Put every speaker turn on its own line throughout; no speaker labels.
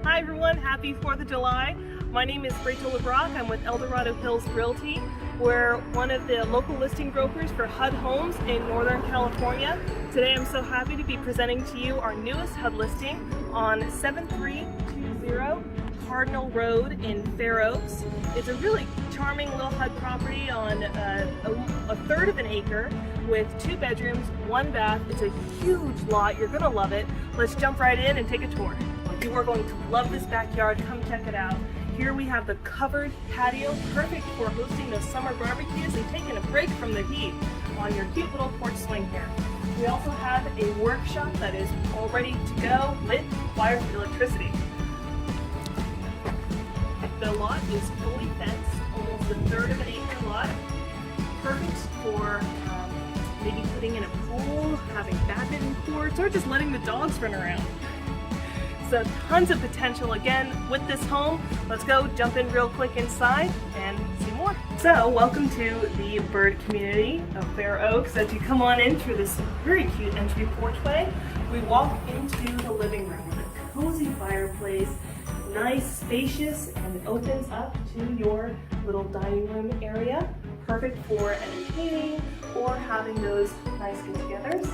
Hi everyone, happy 4th of July. My name is Rachel LeBrock. I'm with Eldorado Hills Realty. We're one of the local listing brokers for HUD homes in Northern California. Today I'm so happy to be presenting to you our newest HUD listing on 7320 Cardinal Road in Fair Oaks. It's a really charming little HUD property on a third of an acre with 2 bedrooms, 1 bath. It's a huge lot. You're gonna love it. Let's jump right in and take a tour. You are going to love this backyard. Come check it out. Here we have the covered patio, perfect for hosting those summer barbecues and taking a break from the heat on your cute little porch swing here. We also have a workshop that is all ready to go, lit, wired for electricity. The lot is fully fenced, almost a third of an acre lot. Perfect for maybe putting in a pool, having badminton courts, or just letting the dogs run around. So tons of potential again with this home. Let's go jump in real quick inside and see more. So welcome to the bird community of Fair Oaks. As you come on in through this very cute entry porchway, we walk into the living room with a cozy fireplace, nice, spacious, and it opens up to your little dining room area. Perfect for entertaining or having those nice get-togethers.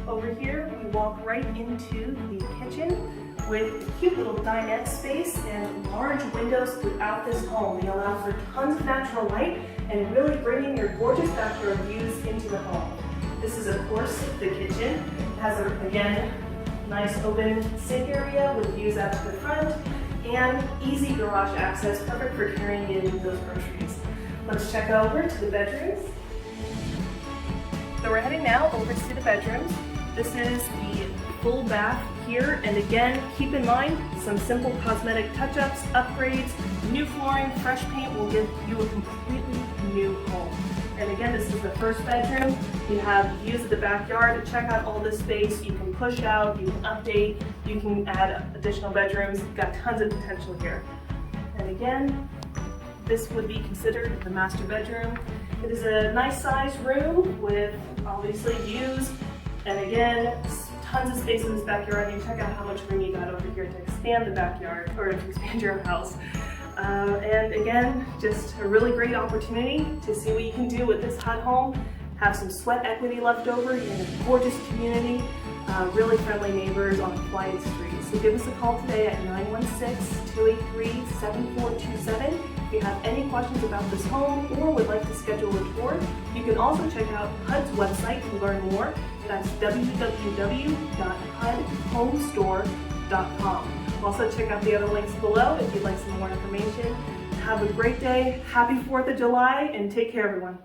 Over here, we walk right into the kitchen with a cute little dinette space and large windows throughout this home. They allow for tons of natural light and really bringing your gorgeous backyard views into the home. This is, of course, the kitchen. It has, again, nice open sink area with views out to the front and easy garage access, perfect for carrying in those groceries. Let's check over to the bedrooms. So we're heading now over to the bedrooms. This is the full bath here, and again, keep in mind some simple cosmetic touch-ups, upgrades, new flooring, fresh paint will give you a completely new home. And again, this is the first bedroom. You have views of the backyard to check out all this space. You can push out, you can update, you can add additional bedrooms. You've got tons of potential here. And again, this would be considered the master bedroom. It is a nice sized room with obviously views. And again, tons of space in this backyard. You check out how much room you got over here to expand the backyard or to expand your house. And again, just a really great opportunity to see what you can do with this HUD home. Have some sweat equity left over. You're in a gorgeous community, really friendly neighbors on a quiet street. So give us a call today at 916-283-7427. If you have any questions about this home or would like to schedule a tour, you can also check out HUD's website to learn more. That's www.hudhomestore.com. Also check out the other links below if you'd like some more information. Have a great day, happy 4th of July, and take care everyone.